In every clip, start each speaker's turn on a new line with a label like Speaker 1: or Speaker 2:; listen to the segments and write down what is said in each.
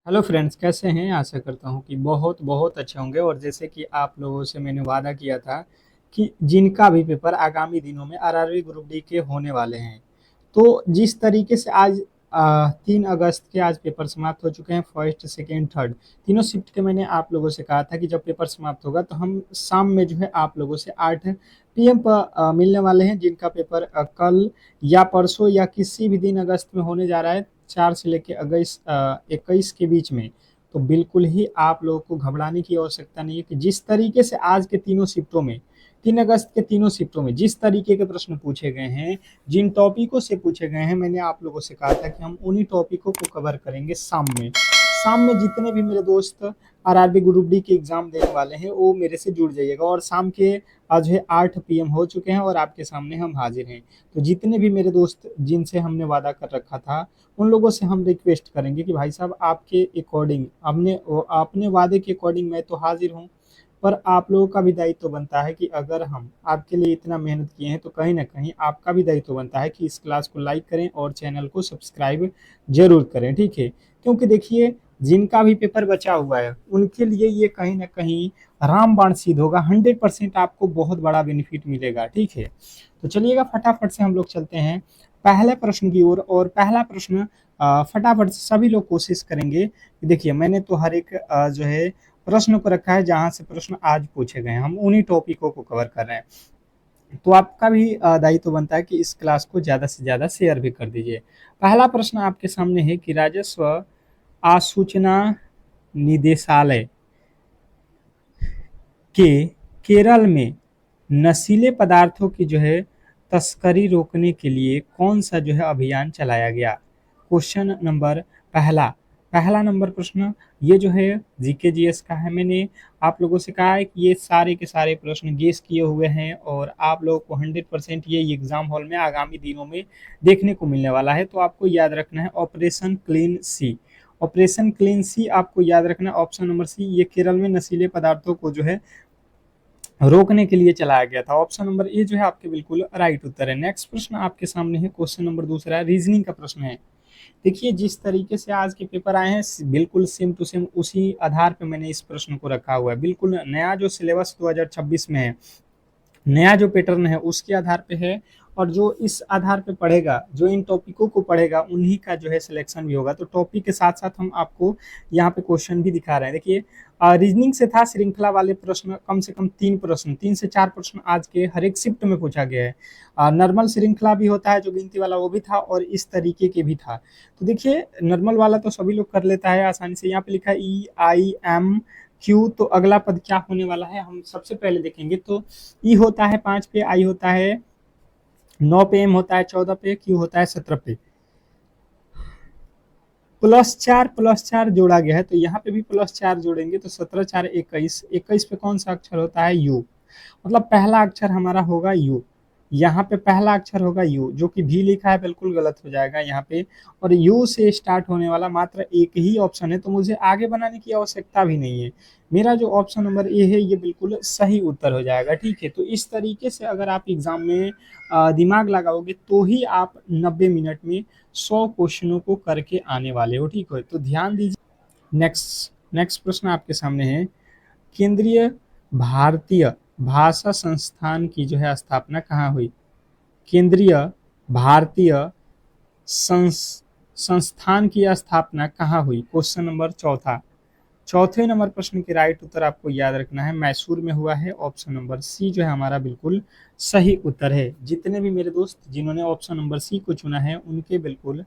Speaker 1: Hello friends, कैसे हैं। आशा करता हूं कि बहुत बहुत अच्छे होंगे। और जैसे कि आप लोगों से मैंने वादा किया था कि जिनका भी पेपर आगामी दिनों में आरआरबी ग्रुप डी के होने वाले हैं, तो जिस तरीके से आज 3 अगस्त के आज पेपर समाप्त हो चुके हैं। फर्स्ट, सेकेंड, थर्ड तीनों शिफ्ट के मैंने आप लोगों से कहा था कि जब पेपर समाप्त होगा तो हम शाम में जो है आप लोगों से 8 PM पर मिलने वाले हैं, जिनका पेपर कल या परसों या किसी भी दिन अगस्त में होने जा रहा है, 4 से लेकर अगस्त 21 के बीच में। तो बिल्कुल ही आप लोगों को घबराने की आवश्यकता नहीं है कि जिस तरीके से आज के तीनों शिफ्टों में 3 अगस्त के तीनों शिफ्टों में जिस तरीके के प्रश्न पूछे गए हैं, जिन टॉपिकों से पूछे गए हैं, मैंने आप लोगों से कहा था कि हम उन्हीं टॉपिकों को कवर करेंगे शाम में जितने भी मेरे दोस्त आरआरबी ग्रुप डी के एग्जाम देने वाले हैं वो मेरे से जुड़ जाइएगा। और शाम के आज है 8 PM हो चुके हैं और आपके सामने हम हाजिर हैं। तो जितने भी मेरे दोस्त जिनसे हमने वादा कर रखा था, उन लोगों से हम रिक्वेस्ट करेंगे कि भाई साहब, आपके अकॉर्डिंग आपने वादे के अकॉर्डिंग मैं तो हाजिर हूँ, पर आप लोगों का भी दायित्व तो बनता है कि अगर हम आपके लिए इतना मेहनत किए हैं तो कहीं ना कहीं आपका भी दायित्व तो बनता है कि इस क्लास को लाइक करें और चैनल को सब्सक्राइब जरूर करें, ठीक है। क्योंकि देखिए, जिनका भी पेपर बचा हुआ है उनके लिए ये कहीं ना कहीं रामबाण सिद्ध होगा। 100% आपको बहुत बड़ा बेनिफिट मिलेगा, ठीक है। तो चलिएगा, फटाफट से हम लोग चलते हैं पहले प्रश्न की ओर। और पहला प्रश्न फटाफट से सभी लोग कोशिश करेंगे कि देखिए, मैंने तो हर एक जो है प्रश्न को रखा है जहां से प्रश्न आज पूछे गए हैं, हम उन्हीं टॉपिकों को कवर कर रहे हैं। तो आपका भी दायित्व बनता है कि इस क्लास को ज्यादा से ज्यादा शेयर भी कर दीजिए। पहला प्रश्न आपके सामने है कि राजस्व आसूचना निदेशालय के केरल में नशीले पदार्थों की जो है तस्करी रोकने के लिए कौन सा जो है अभियान चलाया गया। क्वेश्चन नंबर पहला पहला नंबर प्रश्न ये जो है जीके जीएस का है। मैंने आप लोगों से कहा है कि ये सारे के सारे प्रश्न गेस किए हुए हैं और आप लोगों को 100% ये एग्जाम हॉल में आगामी दिनों में देखने को मिलने वाला है। तो आपको याद रखना है ऑपरेशन क्लीन सी। ऑपरेशन क्लीन सी आपको याद रखना है। ऑप्शन नंबर सी, ये केरल में नशीले पदार्थों को जो है रोकने के लिए चलाया गया था। ऑप्शन नंबर ए जो है आपके बिल्कुल राइट उत्तर है। नेक्स्ट प्रश्न आपके सामने है, क्वेश्चन नंबर दूसरा है, रीजनिंग का प्रश्न है। देखिए, जिस तरीके से आज के पेपर आए हैं बिल्कुल सेम टू सेम उसी आधार पे मैंने इस प्रश्न को रखा हुआ है। बिल्कुल नया जो सिलेबस 2026 में है, नया जो पैटर्न है उसके आधार पे है। और जो इस आधार पे पढ़ेगा, जो इन टॉपिकों को पढ़ेगा, उन्हीं का जो है सिलेक्शन भी होगा। तो टॉपिक के साथ साथ हम आपको यहाँ पे क्वेश्चन भी दिखा रहे हैं। देखिए, रीजनिंग से था श्रृंखला वाले प्रश्न, कम से कम 3 प्रश्न, 3 से 4 प्रश्न आज के हर एक शिफ्ट में पूछा गया है। नॉर्मल श्रृंखला भी होता है जो गिनती वाला, वो भी था और इस तरीके के भी था। तो देखिए, नॉर्मल वाला तो सभी लोग कर लेता है आसानी से। यहाँ पे लिखा है EIMQ, तो अगला पद क्या होने वाला है हम सबसे पहले देखेंगे। तो ई होता है 5 पे, आई होता है 9 पे, एम होता है 14 पे, क्यू होता है 17 पे। +4 जोड़ा गया है, तो यहाँ पे भी +4 जोड़ेंगे तो 17 × 4 = 21। 21 पे कौन सा अक्षर होता है, यू। मतलब पहला अक्षर हमारा होगा यू। यहाँ पे पहला अक्षर होगा यू, जो कि भी लिखा है बिल्कुल गलत हो जाएगा यहाँ पे। और यू से स्टार्ट होने वाला मात्र एक ही ऑप्शन है, तो मुझे आगे बनाने की आवश्यकता भी नहीं है। मेरा जो ऑप्शन नंबर ए है ये बिल्कुल सही उत्तर हो जाएगा, ठीक है। तो इस तरीके से अगर आप एग्जाम में दिमाग लगाओगे तो ही आप 90 मिनट में 100 क्वेश्चनों को करके आने वाले हो, ठीक है। तो ध्यान दीजिए। नेक्स्ट नेक्स्ट प्रश्न आपके सामने है, केंद्रीय भारतीय भाषा संस्थान की जो है स्थापना कहाँ हुई। केंद्रीय भारतीय संस्थान की स्थापना कहाँ हुई। क्वेश्चन नंबर चौथा। चौथे नंबर प्रश्न के राइट उत्तर आपको याद रखना है, मैसूर में हुआ है। ऑप्शन नंबर सी जो है हमारा बिल्कुल सही उत्तर है। जितने भी मेरे दोस्त जिन्होंने ऑप्शन नंबर सी को चुना है उनके बिल्कुल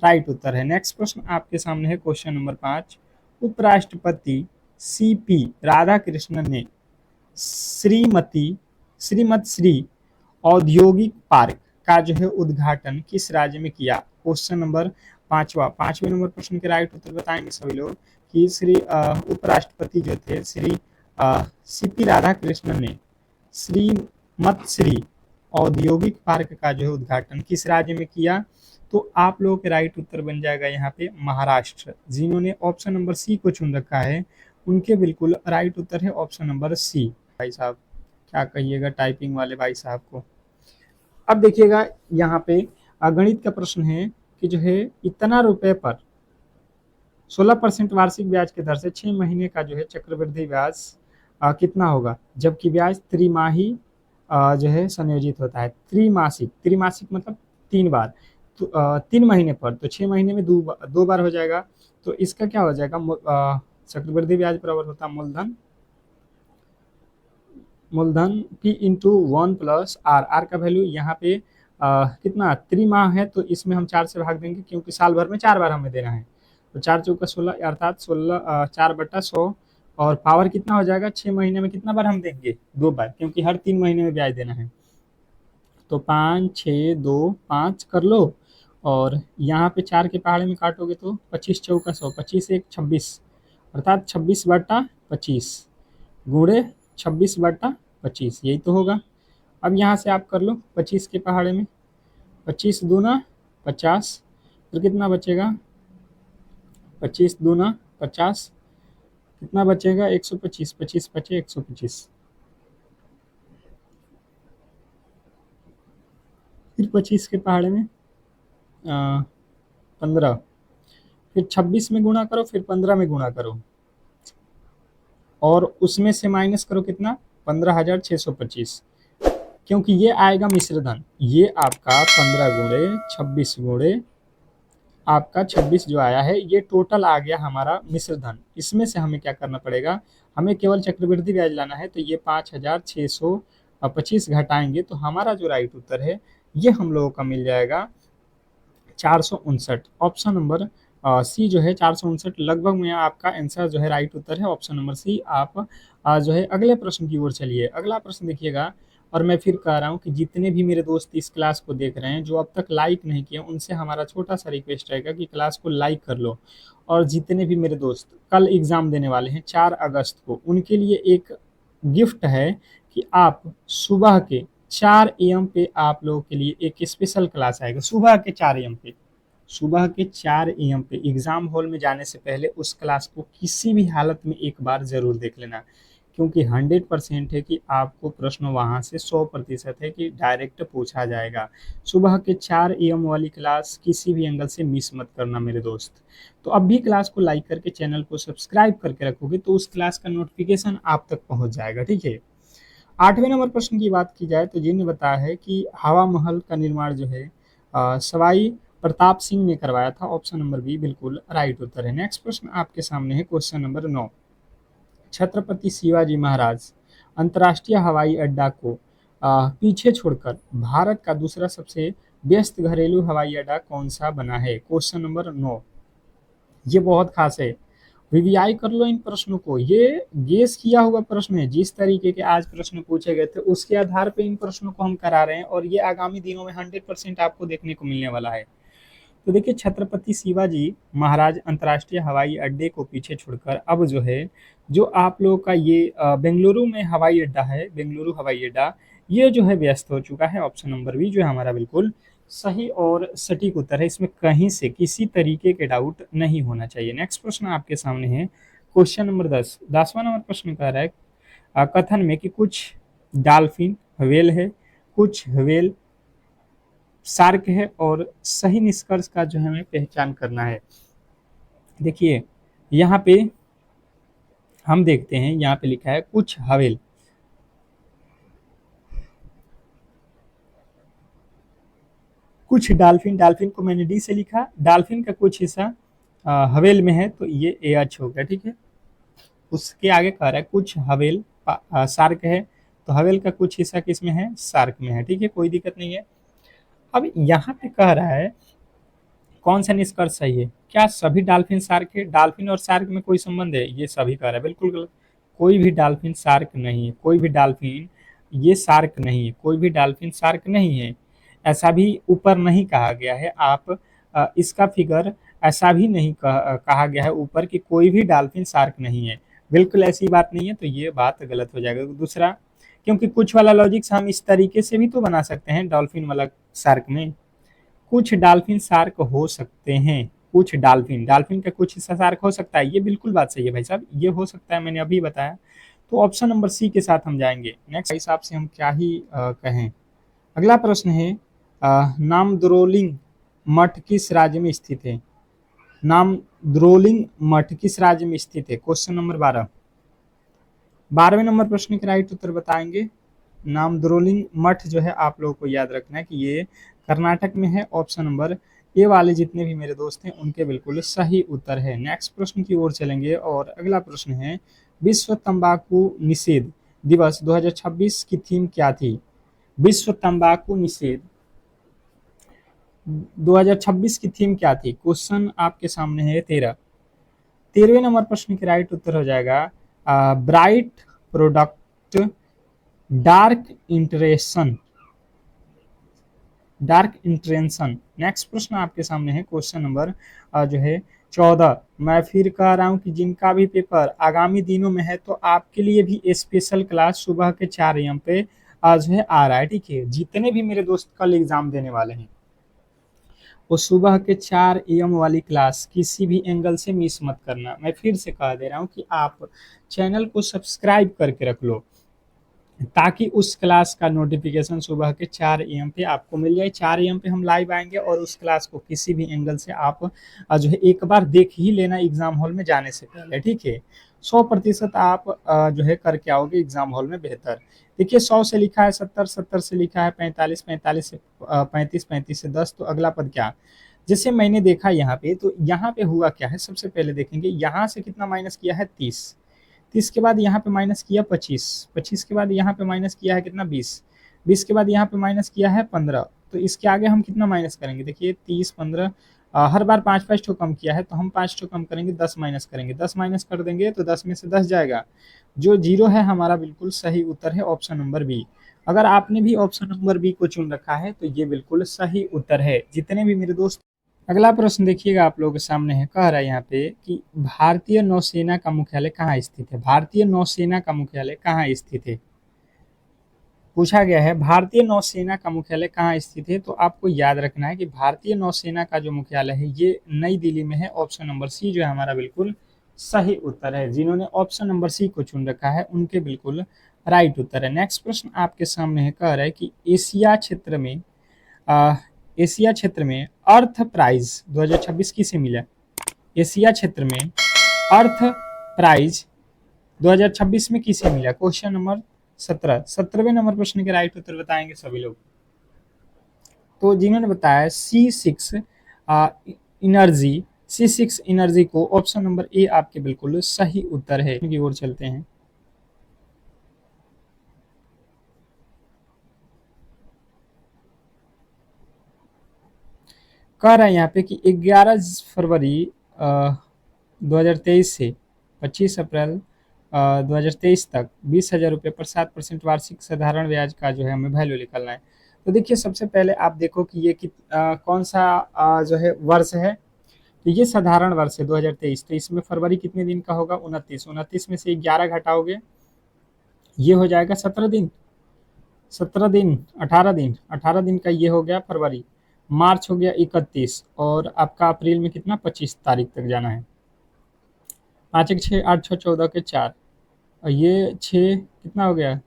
Speaker 1: राइट उत्तर है। नेक्स्ट प्रश्न आपके सामने है, क्वेश्चन नंबर 5। उपराष्ट्रपति CP राधाकृष्णन ने श्रीमती श्रीमत श्री औद्योगिक पार्क का जो है उद्घाटन किस राज्य में किया। क्वेश्चन नंबर 5वें नंबर प्रश्न के राइट उत्तर बताएंगे सभी लोग कि श्री उपराष्ट्रपति जो थे श्री CP राधाकृष्णन ने श्रीमत श्री औद्योगिक पार्क का जो है उद्घाटन किस राज्य में किया। तो आप लोगों के राइट उत्तर बन जाएगा यहाँ पे महाराष्ट्र। जिन्होंने ऑप्शन नंबर सी को चुन रखा है उनके बिल्कुल राइट उत्तर है ऑप्शन नंबर सी। भाई साहब, क्या कहिएगा टाइपिंग वाले भाई साहब को। अब देखिएगा, यहाँ पे गणित का प्रश्न है कि जो है इतना रुपए पर 16% वार्षिक ब्याज के दर से 6 महीने का जो है चक्रवृद्धि ब्याज कितना होगा, जबकि ब्याज त्रिमाही जो है संयोजित होता है। त्रिमासिक, त्रिमासिक मतलब 3 बार, तो 3 महीने पर, तो 6 महीने में 2 बार हो जाएगा। तो इसका क्या हो जाएगा, चक्रवृद्धि ब्याज बराबर होता है मूलधन P into 1 plus R. R का वैल्यू यहाँ पे कितना, त्रिमाह है तो इसमें हम 4 से भाग देंगे क्योंकि साल भर में 4 बार हमें देना है। तो 4 चौका 16 अर्थात 16 4/100, और पावर कितना हो जाएगा, 6 महीने में कितना बार हम देंगे, 2 बार, क्योंकि हर 3 महीने में ब्याज देना है। तो 5 6 2 5 कर लो, और यहाँ पे 4 के पहाड़े में काटोगे तो 25 चौका 100, 25 1 26, अर्थात 26/25 गुणे 26/25, यही तो होगा। अब यहाँ से आप कर लो 25 के पहाड़े में, 25 दूना 50, फिर कितना बचेगा, 25 दूना 50, कितना बचेगा 125, 25 बचे 125, फिर 25 के पहाड़े में 15, फिर 26 में गुणा करो, फिर 15 में गुणा करो, और उसमें से माइनस करो कितना, 15,625, क्योंकि ये आएगा मिश्र धन। ये आपका 15 गुणे 26 गुणे आपका 26 जो आया है, ये टोटल आ गया हमारा मिश्र धन। इसमें से हमें क्या करना पड़ेगा, हमें केवल चक्रवृद्धि ब्याज लाना है। तो ये 5,625 घटाएंगे तो हमारा जो राइट उत्तर है ये हम लोगों का मिल जाएगा 459। ऑप्शन नंबर सी जो है 459 लगभग में आपका आंसर जो है, राइट उत्तर है ऑप्शन नंबर सी। आप जो है अगले प्रश्न की ओर चलिए। अगला प्रश्न देखिएगा, और मैं फिर कह रहा हूँ कि जितने भी मेरे दोस्त इस क्लास को देख रहे हैं जो अब तक लाइक नहीं किए, उनसे हमारा छोटा सा रिक्वेस्ट रहेगा कि क्लास को लाइक कर लो। और जितने भी मेरे दोस्त कल एग्जाम देने वाले हैं 4 अगस्त को, उनके लिए एक गिफ्ट है कि आप सुबह के 4 AM पे आप लोगों के लिए एक स्पेशल क्लास आएगा। सुबह के 4 AM पे, सुबह के 4 AM पे एग्जाम हॉल में जाने से पहले उस क्लास को किसी भी हालत में एक बार जरूर देख लेना, क्योंकि 100% है कि आपको प्रश्न वहां से 100% है कि डायरेक्ट पूछा जाएगा। सुबह के 4 AM वाली क्लास किसी भी एंगल से मिस मत करना मेरे दोस्त। तो अब भी क्लास को लाइक करके चैनल को सब्सक्राइब करके रखोगे तो उस क्लास का नोटिफिकेशन आप तक पहुंच जाएगा, ठीक है। 8वें नंबर प्रश्न की बात की जाए तो जिन्हें बताया है कि हवा महल का निर्माण जो है सवाई प्रताप सिंह ने करवाया था। ऑप्शन नंबर बी बिल्कुल राइट उत्तर है। नेक्स्ट प्रश्न आपके सामने है, क्वेश्चन नंबर 9। छत्रपति शिवाजी महाराज अंतर्राष्ट्रीय हवाई अड्डा को पीछे छोड़कर भारत का दूसरा सबसे व्यस्त घरेलू हवाई अड्डा कौन सा बना है। क्वेश्चन नंबर 9, ये बहुत खास है, वीवीआई कर लो इन प्रश्नों को। ये गेस किया हुआ प्रश्न है, जिस तरीके के आज प्रश्न पूछे गए थे उसके आधार पे इन प्रश्नों को हम करा रहे हैं, और ये आगामी दिनों में 100% आपको देखने को मिलने वाला है। तो देखिए, छत्रपति शिवाजी महाराज अंतर्राष्ट्रीय हवाई अड्डे को पीछे छोड़कर अब जो है, जो आप लोगों का ये बेंगलुरु में हवाई अड्डा है, बेंगलुरु हवाई अड्डा, ये जो है व्यस्त हो चुका है। ऑप्शन नंबर बी जो है हमारा बिल्कुल सही और सटीक उत्तर है, इसमें कहीं से किसी तरीके के डाउट नहीं होना चाहिए। नेक्स्ट प्रश्न आपके सामने है, क्वेश्चन नंबर 10। 10वां नंबर प्रश्न कह रहा है कथन में कि कुछ डॉल्फिन व्हेल है, कुछ व्हेल शार्क है, और सही निष्कर्ष का जो हमें पहचान करना है। देखिए यहाँ पे हम देखते हैं, यहाँ पे लिखा है कुछ हवेल, कुछ डॉल्फिन, डॉल्फिन को मैंने डी से लिखा, डॉल्फिन का कुछ हिस्सा हवेल में है तो ये ए एच हो गया, ठीक है। उसके आगे कह रहा है कुछ हवेल शार्क है, तो हवेल का कुछ हिस्सा किस में है, शार्क में है, ठीक है, कोई दिक्कत नहीं है। अब यहाँ पे कह रहा है कौन सा निष्कर्ष सही है, क्या सभी डॉल्फिन शार्क है, डॉल्फिन और शार्क में कोई संबंध है, ये सभी कह रहा है, बिल्कुल गलत। कोई भी डॉल्फिन शार्क नहीं है, कोई भी डॉल्फिन ये शार्क नहीं है, कोई भी डॉल्फिन शार्क नहीं है, ऐसा भी ऊपर नहीं कहा गया है। आप इसका फिगर ऐसा भी नहीं कहा गया है ऊपर कि कोई भी डॉल्फिन शार्क नहीं है, बिल्कुल ऐसी बात नहीं है, तो ये बात गलत हो जाएगा। दूसरा, क्योंकि कुछ वाला लॉजिक्स हम इस तरीके से भी तो बना सकते हैं, डॉल्फिन वाला शार्क में कुछ डॉल्फिन शार्क हो सकते हैं, कुछ डॉल्फिन, डॉल्फिन का कुछ हिस्सा शार्क हो सकता है, ये बिल्कुल बात सही है भाई साहब, ये हो सकता है, मैंने अभी बताया। तो ऑप्शन नंबर सी के साथ हम जाएंगे। नेक्स्ट हिसाब से हम क्या ही कहें। अगला प्रश्न है नामद्रोलिंग मठ किस राज्य में स्थित है। नाम द्रोलिंग मठ किस राज्य में स्थित है? Question number 12। 12वें नंबर प्रश्न के राइट उत्तर बताएंगे। नाम द्रोलिंग मठ जो है आप लोगों को याद रखना है कि ये कर्नाटक में है। ऑप्शन नंबर ए वाले जितने भी मेरे दोस्त हैं उनके बिल्कुल सही उत्तर है। नेक्स्ट प्रश्न की ओर चलेंगे और अगला प्रश्न है विश्व तंबाकू निषेध दिवस 2026 की थीम क्या थी? विश्व तंबाकू निषेध 2026 की थीम क्या थी? क्वेश्चन आपके सामने है 13। 13वें नंबर प्रश्न के राइट उत्तर हो जाएगा bright product dark intention, dark intention. Next प्रश्न आपके सामने है क्वेश्चन नंबर जो है 14। मैं फिर कह रहा हूं कि जिनका भी पेपर आगामी दिनों में है तो आपके लिए भी स्पेशल क्लास सुबह के 4 AM पे जो है आ रहा है। ठीक है, जितने भी मेरे दोस्त कल एग्जाम देने वाले हैं वो सुबह के 4 AM वाली क्लास किसी भी एंगल से मिस मत करना। मैं फिर से कह दे रहा हूँ कि आप चैनल को सब्सक्राइब करके रख लो ताकि उस क्लास का नोटिफिकेशन सुबह के 4 AM पे आपको मिल जाए। 4 AM पे हम लाइव आएंगे और उस क्लास को किसी भी एंगल से आप जो है एक बार देख ही लेना एग्जाम हॉल में जाने से पहले। ठीक है, 100% आप जो है करके आओगे एग्जाम हॉल में बेहतर। देखिए 100 से लिखा है 70, 70 से लिखा है 45, 45 से 35, 35 से 10, तो अगला पद क्या? जैसे मैंने देखा यहाँ पे, तो यहाँ पे हुआ क्या है, सबसे पहले देखेंगे यहाँ से कितना माइनस किया है 30, 30 के बाद यहाँ पे माइनस किया 25, 25 के बाद यहाँ पे माइनस किया है कितना 20, 20 के बाद यहाँ पे माइनस किया है 15। तो इसके आगे हम कितना माइनस करेंगे? देखिए 30, 15, हर बार 5 ठो कम किया है तो हम 5 ठो कम करेंगे, 10 माइनस करेंगे, 10 माइनस कर देंगे तो 10 में से 10 जाएगा, जो जीरो है हमारा बिल्कुल सही उत्तर है ऑप्शन नंबर बी। अगर आपने भी ऑप्शन नंबर बी को चुन रखा है तो ये बिल्कुल सही उत्तर है जितने भी मेरे दोस्त। अगला प्रश्न देखिएगा आप लोगों के सामने है, कह रहा है यहाँ पे कि भारतीय नौसेना का मुख्यालय कहाँ स्थित है? भारतीय नौसेना का मुख्यालय कहाँ स्थित है? पूछा गया है भारतीय नौसेना का मुख्यालय कहाँ स्थित है। तो आपको याद रखना है कि भारतीय नौसेना का जो मुख्यालय है ये नई दिल्ली में है। ऑप्शन नंबर सी जो है हमारा बिल्कुल सही उत्तर है। जिन्होंने ऑप्शन नंबर सी को चुन रखा है उनके बिल्कुल राइट उत्तर है। नेक्स्ट प्रश्न आपके सामने है, कह रहा है कि आ, एशिया क्षेत्र में अर्थ प्राइज 2026 किसे मिला? एशिया क्षेत्र में अर्थ प्राइज 2026 में किसे मिला? Question number 17। 17वें नंबर प्रश्न के राइट उत्तर बताएंगे सभी लोग। तो जिन्होंने बताया C6 इनर्जी, C6 इनर्जी को ऑप्शन नंबर ए आपके बिल्कुल सही उत्तर है। की ओर चलते हैं। कह रहा है यहाँ पे कि 11 फरवरी 2023 से 25 अप्रैल 2023 तक 20,000 रुपये पर 7% वार्षिक साधारण ब्याज का जो है हमें वैल्यू निकालना है। तो देखिए सबसे पहले आप देखो कि ये कौन सा जो है वर्ष है। तो ये साधारण वर्ष है 2023। तो इसमें फरवरी कितने दिन का होगा? 29। 29 में से 11 घटाओगे, ये हो जाएगा 17 दिन। 17 दिन, 18 दिन, 18 दिन का ये हो गया फरवरी। मार्च हो गया 31 और आपका अप्रैल में कितना 25 तारीख तक जाना है। 5 एक 6, 8 6 14 के 4 और ये 6 कितना हो गया?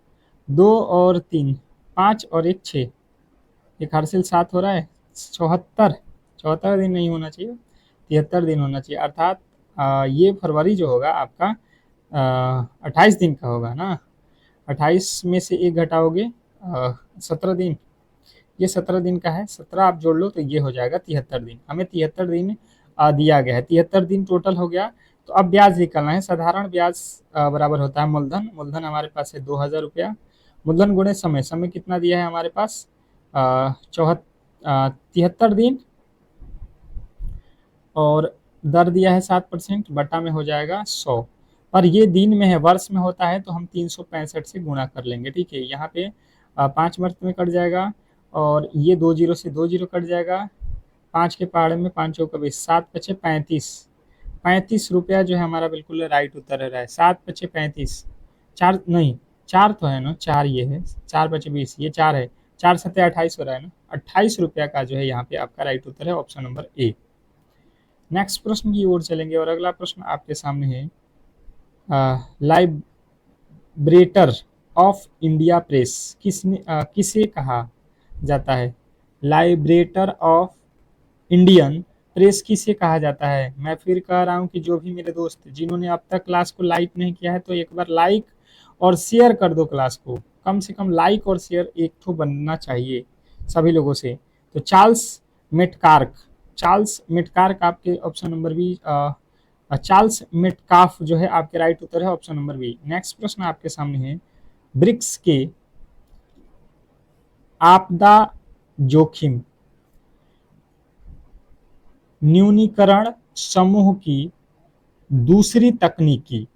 Speaker 1: 2 और 3, 5 और 1 6, एक हार्सिल 7 हो रहा है। 74, 74 दिन नहीं होना चाहिए, 73 दिन होना चाहिए। अर्थात ये फरवरी जो होगा आपका 28 दिन का होगा ना। 28 में से एक घटाओगे 17 दिन, ये 17 दिन का है। 17 आप जोड़ लो तो ये हो जाएगा 73 दिन। हमें 73 दिन दिया गया है, 73 दिन टोटल हो गया। तो अब ब्याज निकालना है। साधारण ब्याज बराबर होता है मूलधन। मूलधन हमारे पास है 2,000 रुपया। मूलधन गुणे समय, समय कितना दिया है हमारे पास 73 दिन और दर दिया है 7%, बटा में हो जाएगा 100। पर ये दिन में है, वर्ष में होता है तो हम 365 से गुणा कर लेंगे। ठीक है, यहाँ पे 5 वर्ष में कट जाएगा और ये 2 जीरो से 2 जीरो कट जाएगा। 5 के पहाड़े में 5 चौका 20, 7 पचे 35, 35 रुपया जो है हमारा बिल्कुल राइट उत्तर रहा है। 7 पचे 35, 4 नहीं 4 तो है ना, 4 ये है, 4 पचे 20, ये 4 है, 4 सत्ते 28 हो रहा है ना। 28 रुपया का जो है यहाँ पे आपका राइट उत्तर है ऑप्शन नंबर ए। नेक्स्ट प्रश्न की ओर चलेंगे और अगला प्रश्न आपके सामने है लाइब्रेटर ऑफ इंडिया प्रेस किसे कहा जाता है? लाइब्रेटर ऑफ इंडियन प्रेस किसे कहा जाता है? मैं फिर कह रहा हूँ कि जो भी मेरे दोस्त जिन्होंने अब तक क्लास को लाइक नहीं किया है तो एक बार लाइक और शेयर कर दो क्लास को। कम से कम लाइक और शेयर एक तो बनना चाहिए सभी लोगों से। तो मेटकार्क चार्ल्स मेटकार्क आपके option number B. Charles Metcalfe जो है आपके राइट उत्तर है ऑप्शन नंबर बी। नेक्स्ट प्रश्न आपके सामने है, ब्रिक्स के आपदा जोखिम न्यूनीकरण समूह की दूसरी तकनीकी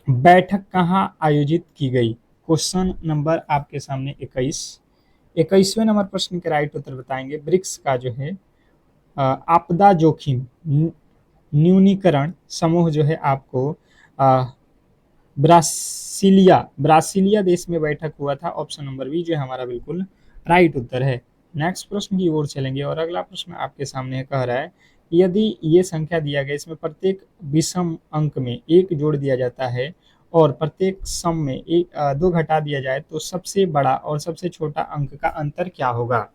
Speaker 1: बैठक कहाँ आयोजित की गई? क्वेश्चन नंबर आपके सामने 21वें नंबर प्रश्न के राइट उत्तर बताएंगे। ब्रिक्स का जो है आपदा जोखिम न्यूनीकरण समूह जो है आपको ब्रासीलिया देश में बैठक हुआ था। ऑप्शन नंबर बी जो है हमारा बिल्कुल राइट उत्तर है। नेक्स्ट प्रश्न की ओर चलेंगे और अगला प्रश्न आपके सामने कह रहा है, यदि ये संख्या दिया गया इसमें प्रत्येक विषम अंक में एक जोड़ दिया जाता है और प्रत्येक सम में दो घटा दिया जाए तो सबसे बड़ा और सबसे छोटा अंक का अंतर क्या होगा?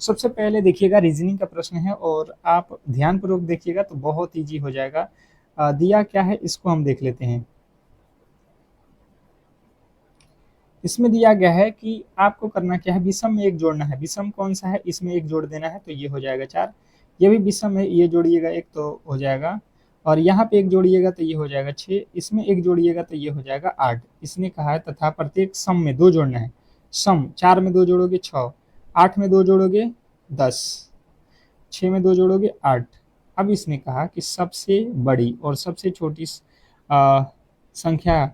Speaker 1: सबसे पहले देखिएगा रीजनिंग का प्रश्न है और आप ध्यानपूर्वक देखिएगा तो बहुत ईजी हो जाएगा। दिया क्या है इसको हम देख लेते हैं। इसमें दिया गया है कि आपको करना क्या है, विषम में एक जोड़ना है। विषम कौन सा है, इसमें एक जोड़ देना है तो ये हो जाएगा 4। ये भी विषम है, ये जोड़िएगा एक तो हो जाएगा, और यहाँ पे एक जोड़िएगा तो ये हो जाएगा 6। इसमें एक जोड़िएगा तो ये हो जाएगा 8। इसने कहा है तथा प्रत्येक सम में दो जोड़ना है। सम 4 में 2 जोड़ोगे 6, 8 में 2 जोड़ोगे 10, 6 में 2 जोड़ोगे 8। अब इसने कहा कि सबसे बड़ी और सबसे छोटी संख्या,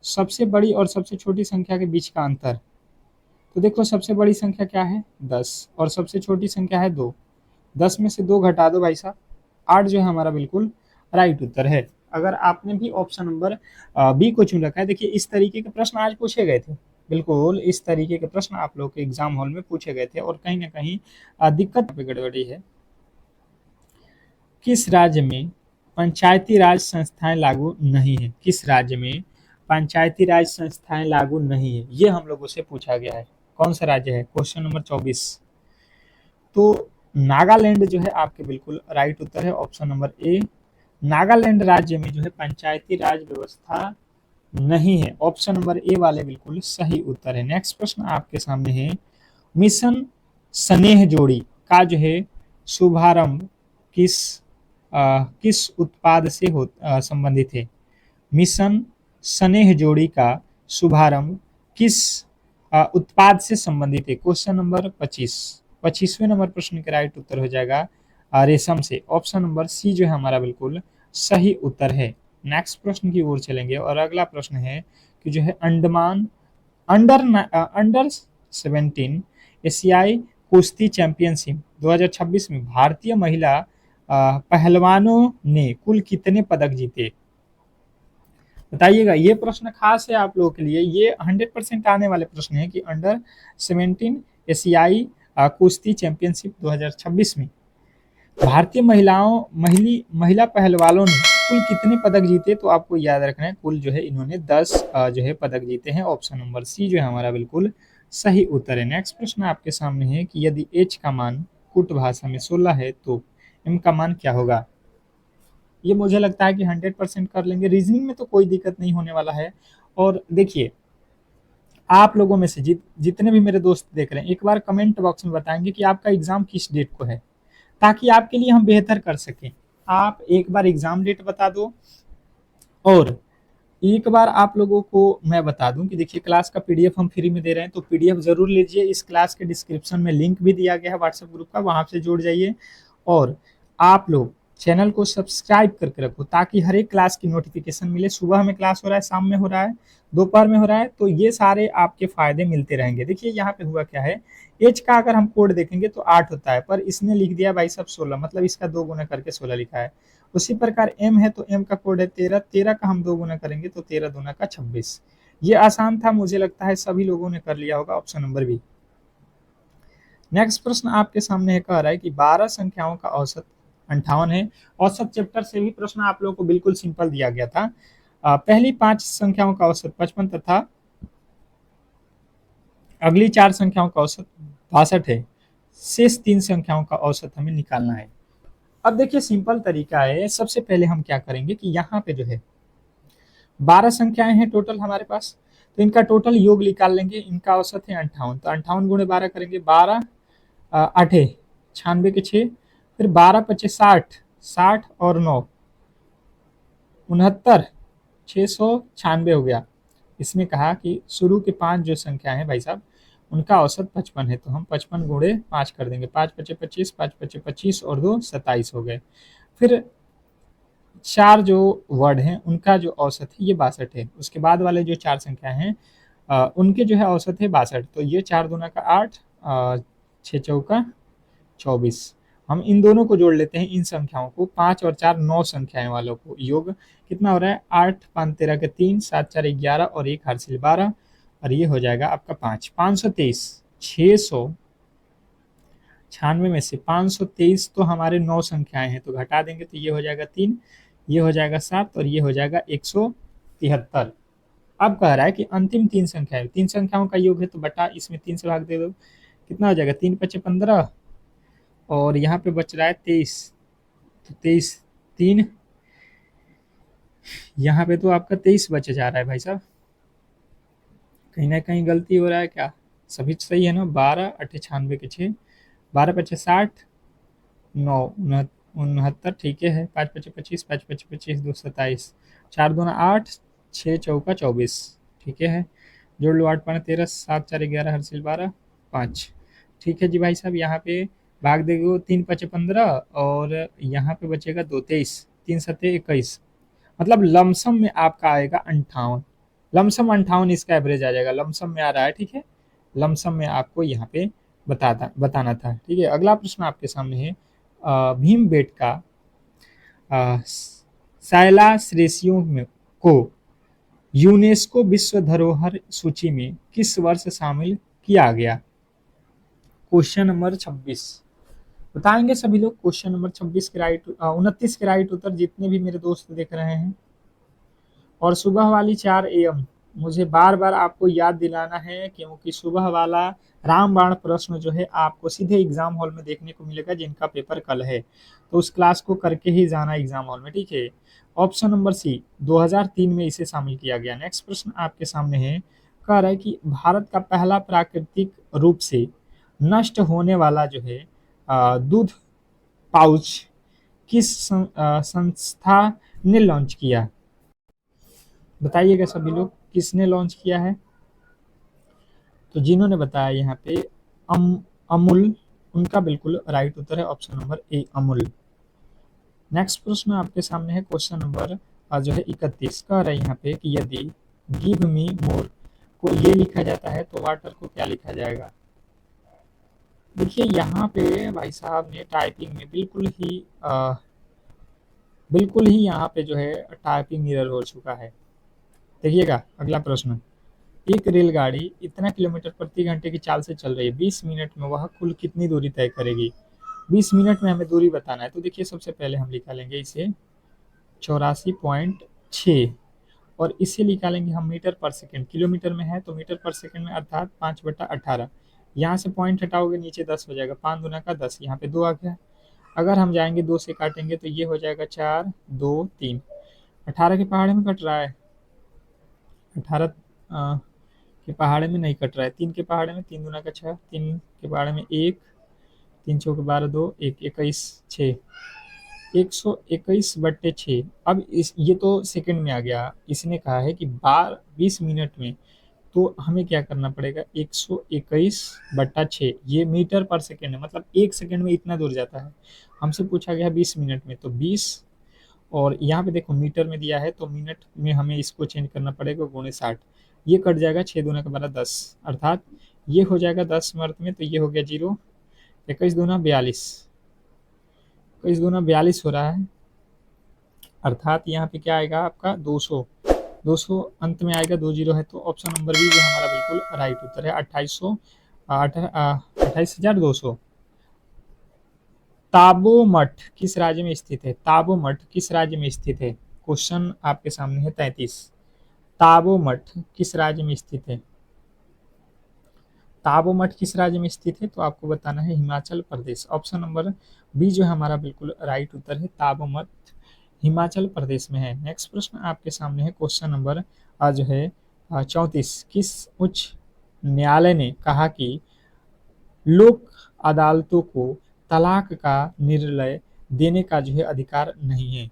Speaker 1: सबसे बड़ी और सबसे छोटी संख्या के बीच का अंतर। तो देखो सबसे बड़ी संख्या क्या है 10 और सबसे छोटी संख्या है 2। 10 में से 2 घटा दो भाई साहब, 8 जो है हमारा बिल्कुल राइट उत्तर है। अगर आपने भी ऑप्शन नंबर बी को चुन रखा है, देखिए इस तरीके के प्रश्न आज पूछे गए थे। बिल्कुल इस तरीके के प्रश्न आप लोग के एग्जाम हॉल में पूछे गए थे और कहीं ना कहीं दिक्कत पे गड़बड़ी है। किस राज्य में पंचायती राज संस्थाएं लागू नहीं है? किस राज्य में पंचायती राज संस्थाएं लागू नहीं है, ये हम लोगों से पूछा गया है। कौन सा राज्य है? Question number 24। तो नागालैंड जो है आपके बिल्कुल राइट उत्तर है ऑप्शन नंबर ए। नागालैंड राज्य में जो है पंचायती राज व्यवस्था नहीं है। ऑप्शन नंबर ए वाले बिल्कुल सही उत्तर है। नेक्स्ट प्रश्न आपके सामने है, मिशन स्नेह जोड़ी का जो है शुभारंभ किस उत्पाद से संबंधित है? मिशन स्नेह जोड़ी का शुभारंभ किस उत्पाद से संबंधित है? क्वेश्चन नंबर 25वें नंबर प्रश्न का राइट उत्तर हो जाएगा रेशम से। ऑप्शन नंबर सी जो है हमारा बिल्कुल सही उत्तर है। नेक्स्ट प्रश्न की ओर चलेंगे और अगला प्रश्न है कि जो है अंडमान अंडर 17 एशियाई कुश्ती चैंपियनशिप 2026 में भारतीय महिला पहलवानों ने कुल कितने पदक जीते? बताइएगा, ये प्रश्न खास है आप लोगों के लिए। ये 100% आने वाले प्रश्न है कि अंडर 17 एशियाई कुश्ती चैंपियनशिप 2026 में भारतीय महिला पहलवानों ने कुल कितने पदक जीते? तो आपको याद रखना है कुल जो है इन्होंने 10 जो है पदक जीते हैं। ऑप्शन नंबर सी जो है हमारा बिल्कुल सही उत्तर है। नेक्स्ट प्रश्न आपके सामने है कि यदि एच का मान कुट भाषा में 16 है तो एम का मान क्या होगा? ये मुझे लगता है कि 100% कर लेंगे। रीजनिंग में तो कोई दिक्कत नहीं होने वाला है। और देखिए आप लोगों में से जितने भी मेरे दोस्त देख रहे हैं एक बार कमेंट बॉक्स में बताएंगे कि आपका एग्जाम किस डेट को है, ताकि आपके लिए हम बेहतर कर सकें। आप एक बार एग्जाम डेट बता दो और एक बार आप लोगों को मैं बता दूं कि देखिए क्लास का पीडीएफ हम फ्री में दे रहे हैं, तो पीडीएफ जरूर लीजिए। इस क्लास के डिस्क्रिप्शन में लिंक भी दिया गया है व्हाट्सएप ग्रुप का, वहां से जुड़ जाइए। और आप लोग चैनल को सब्सक्राइब करके रखो ताकि हर एक क्लास की नोटिफिकेशन मिले। सुबह में क्लास हो रहा है, शाम में हो रहा है, दोपहर में हो रहा है, तो ये सारे आपके फायदे मिलते रहेंगे। देखिए यहाँ पे हुआ क्या है, एच का अगर हम कोड देखेंगे तो 8 होता है, पर इसने लिख दिया भाई साहब 16, मतलब इसका 2 गुना करके 16 लिखा है। उसी प्रकार एम है तो एम का कोड है 13, 13 का हम 2 गुना करेंगे तो 13 दूना का 26। ये आसान था, मुझे लगता है सभी लोगों ने कर लिया होगा। Option number B. नेक्स्ट प्रश्न आपके सामने कह रहा है कि 12 संख्याओं का औसत 58 है। औसत चैप्टर से भी प्रश्न आप लोगों को बिल्कुल सिंपल दिया गया था। पहली 5 संख्याओं का औसत 55 तथा अगली 4 संख्याओं का औसत 62 है। शेष 3 संख्याओं का औसत हमें निकालना है। अब देखिए सिंपल तरीका है, सबसे पहले हम क्या करेंगे कि यहाँ पे जो है 12 संख्याएं हैं टोटल हमारे पास, तो इनका टोटल योग निकाल लेंगे। इनका औसत है 58, तो 58 गुणे 12 करेंगे, 12 आठे 96 के 6, फिर 12 पच्चे 60, 60 और 9 69, 696 हो गया। इसने कहा कि शुरू के 5 जो संख्या है भाई साहब उनका औसत 55 है, तो हम 55 गुणे 5 कर देंगे, 5 पच्चे 25, 5 पच्चे 25 और 2 27 हो गए। फिर 4 जो वर्ड हैं उनका जो औसत है ये 62 है। उसके बाद वाले जो 4 संख्या हैं उनके जो है औसत है 62, तो ये 4 दूना का 8, 6 चौका 24। हम इन दोनों को जोड़ लेते हैं, इन संख्याओं को, 5 और 4 9 संख्याएं वालों को, योग कितना हो रहा है 8 5 13 के 3, 7 4 11 और 1 हासिल 12, और ये हो जाएगा आपका 5 523। 696 में से 523 तो हमारे 9 संख्याएं हैं, तो घटा देंगे तो ये हो जाएगा 3, ये हो जाएगा 7 और ये हो जाएगा 173। अब कह रहा है कि अंतिम 3 संख्याएं, 3 संख्याओं का योग है तो बटा इसमें 3 से भाग दे दो, कितना हो जाएगा 3 पच्चे 15 और यहाँ पे बच रहा है 23, तो 23 3, यहाँ पे तो आपका 23 बच जा रहा है भाई साहब, कहीं ना कहीं गलती हो रहा है क्या? सभी सही है ना? 12 अट्ठे 96 के 6, 12 पच्चे 60, 9 69 ठीक है, 5 पच्चे 25, 5 पच्चे 25, 2 27, 4 दूना 8, 6 चौका 24 ठीक है, जोड़ लो 8 5 13, 7 4 11 हर 12 5 ठीक है जी भाई साहब। यहाँ पे भाग देंगे 3 पच्चे 15 और यहाँ पे बचेगा 2 23, 3 सत्ते 21, मतलब लमसम में आपका आएगा 58, लमसम 58 इसका एवरेज आ जाएगा, लमसम में आ रहा है ठीक है, लमसम में आपको यहाँ पे बताना था ठीक है। अगला प्रश्न आपके सामने है, भीमबेटका शैलाश्रेषियों में को यूनेस्को विश्व धरोहर सूची में किस वर्ष शामिल किया गया? क्वेश्चन नंबर 26 बताएंगे सभी लोग। क्वेश्चन नंबर 26 के राइट 29 के राइट उत्तर जितने भी मेरे दोस्त देख रहे हैं, और सुबह वाली 4 AM मुझे बार बार आपको याद दिलाना है, क्योंकि सुबह वाला रामबाण प्रश्न जो है आपको सीधे एग्जाम हॉल में देखने को मिलेगा, जिनका पेपर कल है, तो उस क्लास को करके ही जाना एग्जाम हॉल में ठीक है। ऑप्शन नंबर सी 2003 में इसे शामिल किया गया। नेक्स्ट प्रश्न आपके सामने है, कह रहा है कि भारत का पहला प्राकृतिक रूप से नष्ट होने वाला जो है दूध पाउच किस संस्था ने लॉन्च किया? बताइएगा सभी लोग, किसने लॉन्च किया है? तो जिन्होंने बताया यहाँ पे अमूल, उनका बिल्कुल राइट उत्तर है option number A Amul. Next प्रश्न आपके सामने है, क्वेश्चन नंबर जो है 31 का रहा है यहाँ पे कि यदि गिव मी मोर को ये लिखा जाता है तो वाटर को क्या लिखा जाएगा? देखिए यहाँ पे भाई साहब ने टाइपिंग में बिल्कुल ही यहाँ पे जो है टाइपिंग एरर हो चुका है। देखिएगा अगला प्रश्न, एक रेलगाड़ी इतना किलोमीटर प्रति घंटे की चाल से चल रही है, 20 मिनट में वह कुल कितनी दूरी तय करेगी? 20 मिनट में हमें दूरी बताना है, तो देखिए सबसे पहले हम निकालेंगे इसे 84.6 और इसे निकालेंगे हम मीटर पर सेकंड, किलोमीटर में है तो मीटर पर सेकंड में, अर्थात 5/18। यहाँ से पॉइंट हटाओगे नीचे 10 हो जाएगा, 5 दूना का 10, यहाँ पे 2 आ गया। अगर हम जाएंगे 2 से काटेंगे तो ये हो जाएगा 4 2 3, 18 के पहाड़े में कट रहा है, 18 के पहाड़े में नहीं कट रहा है, 3 के पहाड़े में, 3 दूना का 6, 3 के पहाड़े में 1, 3 चौके 12 2 1 21 6, 121/6। अब इस ये तो सेकंड में आ गया, इसने कहा है कि 20 मिनट में, तो हमें क्या करना पड़ेगा 121/6, ये मीटर पर सेकंड है, मतलब 1 सेकंड में इतना दूर जाता है। हमसे पूछा गया 20 मिनट में, तो 20 और यहाँ पे देखो मीटर में दिया है तो मिनट में हमें इसको चेंज करना पड़ेगा, गुणे 60, ये कट जाएगा 6 दूना का 12 10, अर्थात ये हो जाएगा 10 मर्द में, तो ये हो गया 0, 21 दूना 42, 21 दूना 42 हो रहा है, अर्थात यहाँ पे क्या आएगा आपका 200, 200 अंत में आएगा, 20 है, तो ऑप्शन नंबर बी जो हमारा बिल्कुल राइट उत्तर है, 28,200। ताबो मठ किस राज्य में स्थित है? ताबो मठ किस राज्य में स्थित है? क्वेश्चन आपके सामने है 33, ताबो मठ किस राज्य में स्थित है? ताबो मठ किस राज्य में स्थित है? तो आपको बताना है Himachal Pradesh. Option number B जो है हमारा बिल्कुल राइट उत्तर है, ताबो मठ हिमाचल प्रदेश में है। नेक्स्ट प्रश्न आपके सामने है, क्वेश्चन नंबर जो है 34। किस उच्च न्यायालय ने कहा कि लोक अदालतों को तलाक का निर्णय देने का जो है अधिकार नहीं है?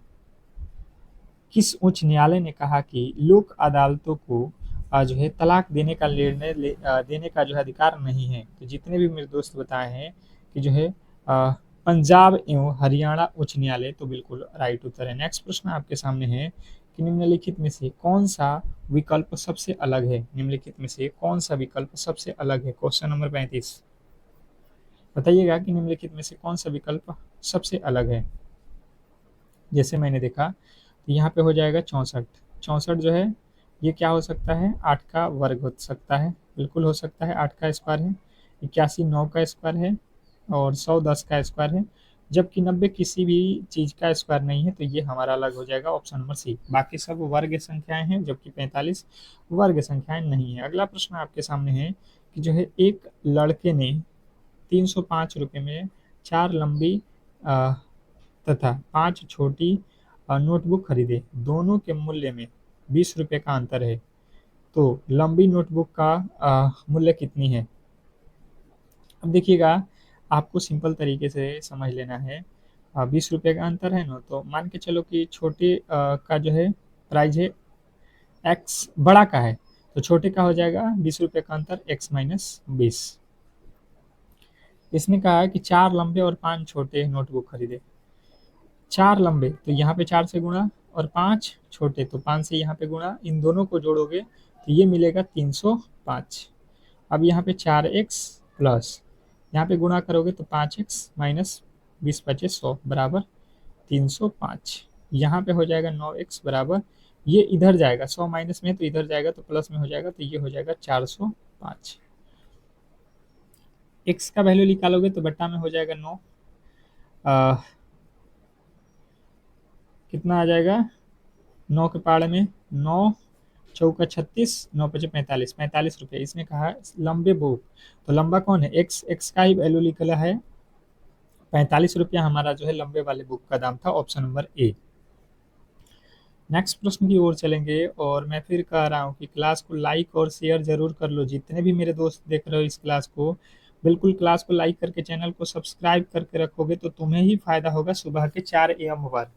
Speaker 1: किस उच्च न्यायालय ने कहा कि लोक अदालतों को जो है तलाक देने का देने का जो है अधिकार नहीं है? तो जितने भी मेरे दोस्त बताए हैं कि जो है पंजाब एवं हरियाणा उच्च न्यायालय, तो बिल्कुल राइट उत्तर है। नेक्स्ट प्रश्न आपके सामने है कि निम्नलिखित में से कौन सा विकल्प सबसे अलग है? निम्नलिखित में से कौन सा विकल्प सबसे अलग है? क्वेश्चन नंबर 35 बताइएगा कि निम्नलिखित में से कौन सा विकल्प सबसे अलग है। जैसे मैंने देखा तो यहाँ पे हो जाएगा 64। 64 जो है ये क्या हो सकता है? 8 का वर्ग हो सकता है, बिल्कुल हो सकता है, 8 का स्क्वायर है। 81 9 का स्क्वायर है और 100 10 का स्क्वायर है। जबकि 90 किसी भी चीज़ का स्क्वायर नहीं है, तो ये हमारा अलग हो जाएगा ऑप्शन नंबर सी। बाकी सब वर्ग संख्याएं हैं, जबकि 45 वर्ग संख्याएं नहीं है। अगला प्रश्न आपके सामने है कि जो है एक लड़के ने 305 रुपये में 4 लंबी तथा 5 छोटी नोटबुक खरीदे। दोनों के मूल्य में 20 रुपये का अंतर है, तो लंबी नोटबुक का मूल्य कितनी है? अब देखिएगा, आपको सिंपल तरीके से समझ लेना है। 20 रुपये का अंतर है ना, तो मान के चलो कि छोटे का जो है प्राइस है एक्स, बड़ा का है तो छोटे का हो जाएगा 20 रुपये का अंतर x-20। इसने कहा है कि 4 लंबे और 5 छोटे नोटबुक खरीदे। 4 लंबे तो यहाँ पे 4 से गुणा, और 5 छोटे तो 5 से यहाँ पे गुणा, इन दोनों को जोड़ोगे तो ये मिलेगा 305। अब यहाँ पे 4x प्लस यहाँ पे गुणा करोगे तो 5x माइनस 20 × 100 बराबर 305। यहाँ पे हो जाएगा 9x बराबर, ये इधर जाएगा 100 माइनस में तो इधर जाएगा, तो प्लस में हो जाएगा, तो ये हो जाएगा 405। x का वैल्यू निकालोगे तो बट्टा में हो जाएगा 9, कितना आ जाएगा 9 के पाड़े में 9 चौका 36, 9 पचे 45, 45 रुपये। इसने कहा लंबे बुक, तो लंबा कौन है? एक्स का ही वैल्यू निकला है 45 रुपया, हमारा जो है लंबे वाले बुक का दाम था, ऑप्शन नंबर ए। नेक्स्ट प्रश्न की ओर चलेंगे, और मैं फिर कह रहा हूँ कि क्लास को लाइक और शेयर जरूर कर लो। जितने भी मेरे दोस्त देख रहे हो इस क्लास को, बिल्कुल क्लास को लाइक करके चैनल को सब्सक्राइब करके रखोगे तो तुम्हें ही फायदा होगा सुबह के 4 AM पर,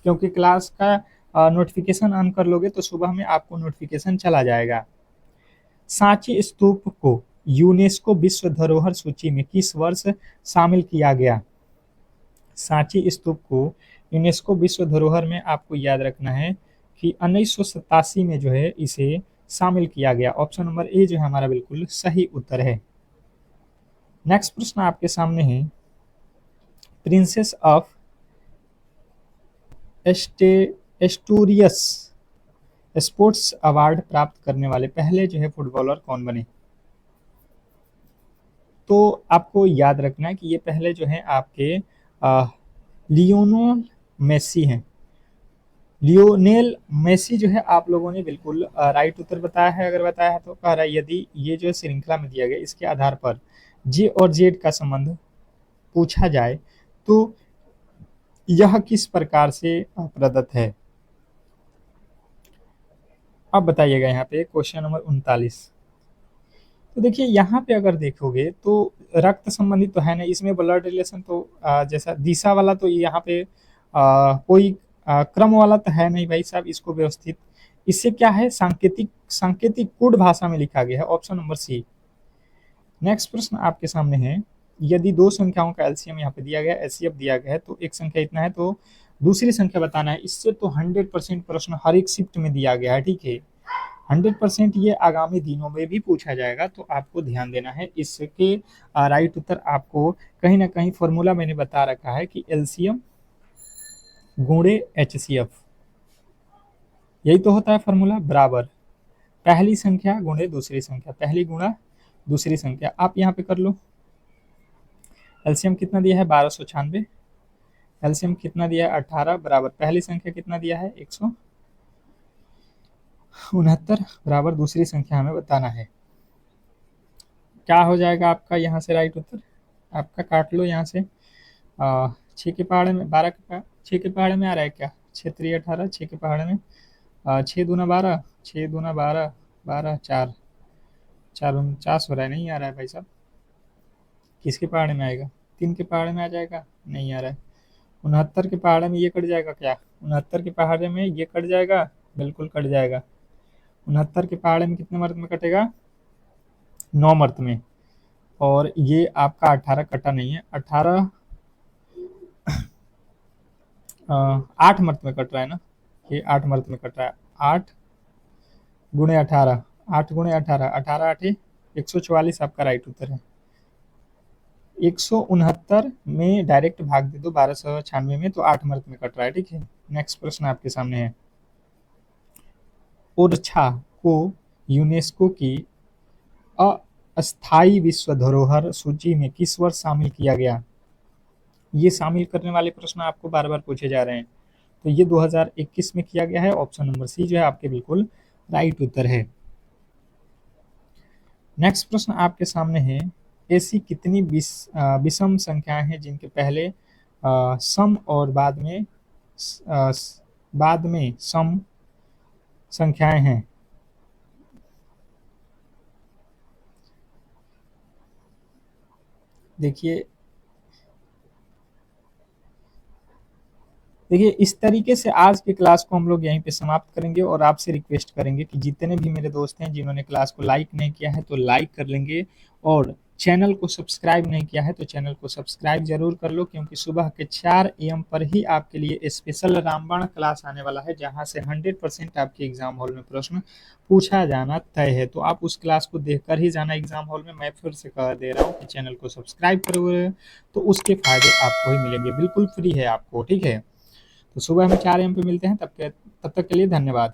Speaker 1: क्योंकि क्लास का नोटिफिकेशन ऑन कर लोगे तो सुबह में आपको नोटिफिकेशन चला जाएगा। सांची स्तूप को यूनेस्को विश्व धरोहर सूची में किस वर्ष शामिल किया गया? सांची स्तूप को यूनेस्को विश्व धरोहर में आपको याद रखना है कि 1987 में जो है इसे शामिल किया गया। ऑप्शन नंबर ए जो है हमारा बिल्कुल सही उत्तर है। नेक्स्ट प्रश्न आपके सामने है, princess of Asturias sports award प्राप्त करने वाले पहले जो है फुटबॉलर कौन बने? तो आपको याद रखना है कि ये पहले जो है आपके लियोनेल मेसी हैं। लियोनेल मेसी जो है, आप लोगों ने बिल्कुल राइट उत्तर बताया है। अगर बताया है तो कह रहा है यदि ये जो श्रृंखला में दिया गया इसके आधार पर जे और जेड का संबंध पूछा जाए तो यह किस प्रकार से प्रदत्त है? अब बताइएगा यहाँ पे क्वेश्चन नंबर 39। तो देखिए यहाँ पे अगर देखोगे तो रक्त संबंधित तो है नहीं, इसमें ब्लड रिलेशन तो जैसा दिशा वाला तो यहाँ पे कोई क्रम वाला तो है नहीं भाई साहब, इसको व्यवस्थित, इससे क्या है सांकेतिक सांकेतिक कोड भाषा में लिखा गया है, ऑप्शन नंबर सी। नेक्स्ट प्रश्न आपके सामने है, यदि दो संख्याओं का एलसीएम यहाँ पे दिया गया, एचसीएफ दिया गया है, तो एक संख्या इतना है तो दूसरी संख्या बताना है। इससे तो 100% प्रश्न हर एक शिफ्ट में दिया गया है, ठीक है, 100% ये आगामी दिनों में भी पूछा जाएगा, तो आपको ध्यान देना है। इसके राइट उत्तर आपको कहीं ना कहीं फॉर्मूला मैंने बता रखा है कि एलसीएम गुणे एचसीएफ, यही तो होता है फॉर्मूला, बराबर पहली संख्या गुणे दूसरी संख्या, पहली गुणा दूसरी संख्या। आप यहाँ पे कर लो, एलसीएम कितना दिया है 1296, एलसीएम कितना दिया है 18, बराबर पहली संख्या कितना दिया है 169, बराबर दूसरी संख्या हमें बताना है। क्या हो जाएगा आपका यहाँ से राइट उत्तर? आपका काट लो यहाँ से। 6 के पहाड़े में 12 के पहाड़ 6 के पहाड़े में आ रहा है क्या? 6 3 18 6 के पहाड़े में 6 दूना 12 6 दूना 12 12 4 4 49 हो रहा है, नहीं आ रहा है भाई साहब। किसके पहाड़े में आएगा? 3 के पहाड़े में आ जाएगा, नहीं आ रहा है। 69 के पहाड़े में ये कट जाएगा क्या? 69 के पहाड़े में ये कट जाएगा, बिल्कुल कट जाएगा। 69 के पहाड़े में कितने मर्द में कटेगा? 9 मर्द में। और ये आपका 18 कटा नहीं है, 18 8 मर्द में कट रहा है ना, ये 8 मर्द में कट रहा है। 8 गुणे 18 8 गुणे 18 18 8 144 आपका राइट उत्तर है। 169 में डायरेक्ट भाग दे दो 1296 में, तो 8 मर्द में कट रहा है, ठीक है। नेक्स्ट प्रश्न आपके सामने है, ओरछा को यूनेस्को की अस्थायी विश्व धरोहर सूची में किस वर्ष शामिल किया गया? ये शामिल करने वाले प्रश्न आपको बार बार पूछे जा रहे हैं, तो ये 2021 में किया गया है। ऑप्शन नंबर सी जो है आपके बिल्कुल राइट उत्तर है। नेक्स्ट प्रश्न आपके सामने है, ऐसी कितनी विषम संख्याएं हैं जिनके पहले सम और बाद में सम संख्याएं हैं? देखिए इस तरीके से आज की क्लास को हम लोग यहीं पे समाप्त करेंगे, और आपसे रिक्वेस्ट करेंगे कि जितने भी मेरे दोस्त हैं जिन्होंने क्लास को लाइक नहीं किया है तो लाइक कर लेंगे, और चैनल को सब्सक्राइब नहीं किया है तो चैनल को सब्सक्राइब जरूर कर लो, क्योंकि सुबह के 4 AM पर ही आपके लिए स्पेशल रामबाण क्लास आने वाला है, जहां से 100% आपके एग्जाम हॉल में प्रश्न पूछा जाना तय है। तो आप उस क्लास को देखकर ही जाना एग्जाम हॉल में। मैं फिर से कह दे रहा हूँ कि चैनल को सब्सक्राइब करोगे तो उसके फायदे आपको ही मिलेंगे, बिल्कुल फ्री है आपको, ठीक है। तो सुबह में 4 AM पे मिलते हैं, तब तक के लिए धन्यवाद।